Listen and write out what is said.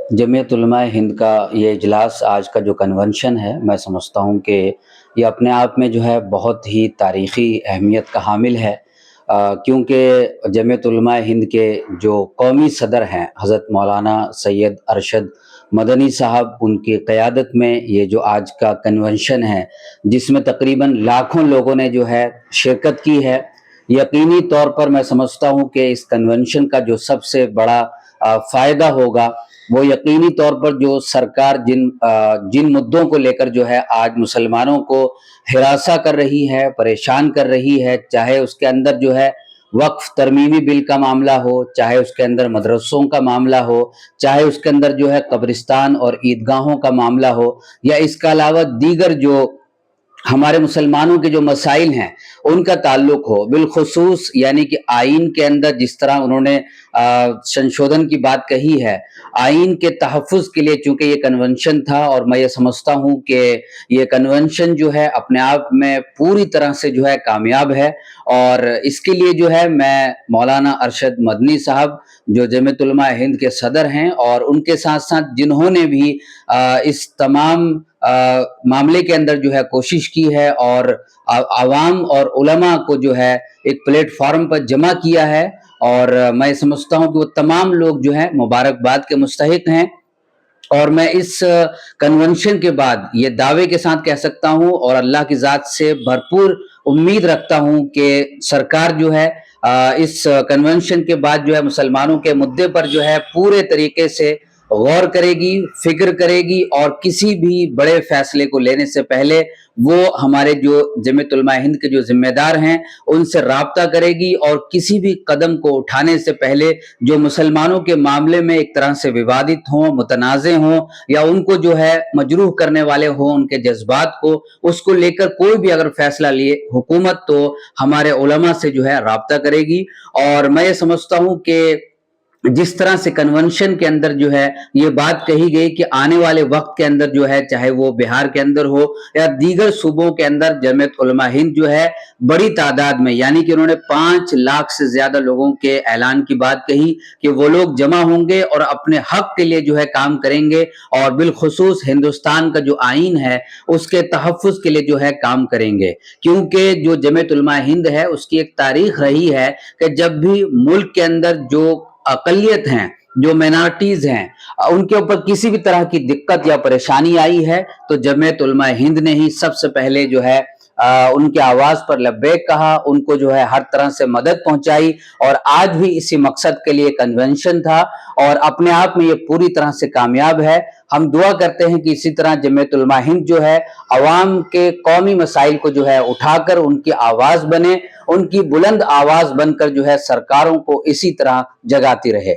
जमीयत उलमा हिंद का ये इजलास आज का जो कन्वेंशन है, मैं समझता हूँ कि ये अपने आप में जो है बहुत ही तारीख़ी अहमियत का हामिल है। क्योंकि जमीयत उलमा हिंद के जो कौमी सदर हैं हज़रत मौलाना सैयद अरशद मदनी साहब, उनकी क़यादत में ये जो आज का कन्वेंशन है, जिसमें तकरीबन लाखों लोगों ने जो है शिरकत की है। यकीनी तौर पर मैं समझता हूँ कि इस कन्वेंशन का जो सबसे बड़ा फ़ायदा होगा, वो यकीनी तौर पर जो सरकार जिन मुद्दों को लेकर जो है आज मुसलमानों को हिरासा कर रही है, परेशान कर रही है, चाहे उसके अंदर जो है वक्फ तरमीमी बिल का मामला हो, चाहे उसके अंदर मदरसों का मामला हो, चाहे उसके अंदर जो है कब्रिस्तान और ईदगाहों का मामला हो, या इसके अलावा दीगर जो हमारे मुसलमानों के जो मसाइल हैं उनका ताल्लुक हो, बिलखुसूस यानी कि आइन के अंदर जिस तरह उन्होंने संशोधन की बात कही है, आइन के तहफ़्फ़ुज़ के लिए चूँकि ये कन्वेंशन था, और मैं ये समझता हूँ कि ये कन्वेंशन जो है अपने आप में पूरी तरह से जो है कामयाब है। और इसके लिए जो है मैं मौलाना अरशद मदनी साहब जो जमीयत उलमा हिंद के सदर हैं, और उनके साथ-साथ जिन्होंने भी इस तमाम मामले के अंदर जो है कोशिश की है और आवाम और उलमा को जो है एक प्लेटफॉर्म पर जमा किया है, और मैं समझता हूँ कि वो तमाम लोग जो हैं मुबारकबाद के मुस्तहिक हैं। और मैं इस कन्वेंशन के बाद ये दावे के साथ कह सकता हूँ और अल्लाह की ज़ात से भरपूर उम्मीद रखता हूँ कि सरकार जो है इस कन्वेंशन के बाद जो है मुसलमानों के मुद्दे पर जो है पूरे तरीके से गौर करेगी, फिक्र करेगी, और किसी भी बड़े फैसले को लेने से पहले वो हमारे जो जमीयत उलमा हिंद के जो जिम्मेदार हैं उनसे राब्ता करेगी, और किसी भी कदम को उठाने से पहले जो मुसलमानों के मामले में एक तरह से विवादित हों, मुतनाज़े हों, या उनको जो है मजरूह करने वाले हों उनके जज्बात को, उसको लेकर कोई भी अगर फैसला लिए हुकूमत तो हमारे उलमा से जो है राब्ता करेगी। और मैं ये समझता हूँ कि जिस तरह से कन्वेंशन के अंदर जो है ये बात कही गई कि आने वाले वक्त के अंदर जो है, चाहे वो बिहार के अंदर हो या दीगर सूबों के अंदर, जमीयत उलमा हिंद जो है बड़ी तादाद में, यानी कि उन्होंने 5 लाख से ज्यादा लोगों के ऐलान की बात कही कि वो लोग जमा होंगे और अपने हक के लिए जो है काम करेंगे, और बिलखुसूस हिंदुस्तान का जो आइन है उसके तहफ़्फ़ुज़ के लिए जो है काम करेंगे। क्योंकि जो जमीयत उलमा हिंद है उसकी एक तारीख रही है कि जब भी मुल्क के अंदर जो अक़लियत हैं, जो माइनॉरिटीज हैं, उनके ऊपर किसी भी तरह की दिक्कत या परेशानी आई है, तो जमीयत उलमा हिंद ने ही सबसे पहले जो है उनके आवाज पर लब्बैक कहा, उनको जो है हर तरह से मदद पहुंचाई, और आज भी इसी मकसद के लिए कन्वेंशन था, और अपने आप में ये पूरी तरह से कामयाब है। हम दुआ करते हैं कि इसी तरह जमीयत उलमा हिंद जो है अवाम के कौमी मसाइल को जो है उठाकर उनकी आवाज बने, उनकी बुलंद आवाज बनकर जो है सरकारों को इसी तरह जगाती रहे।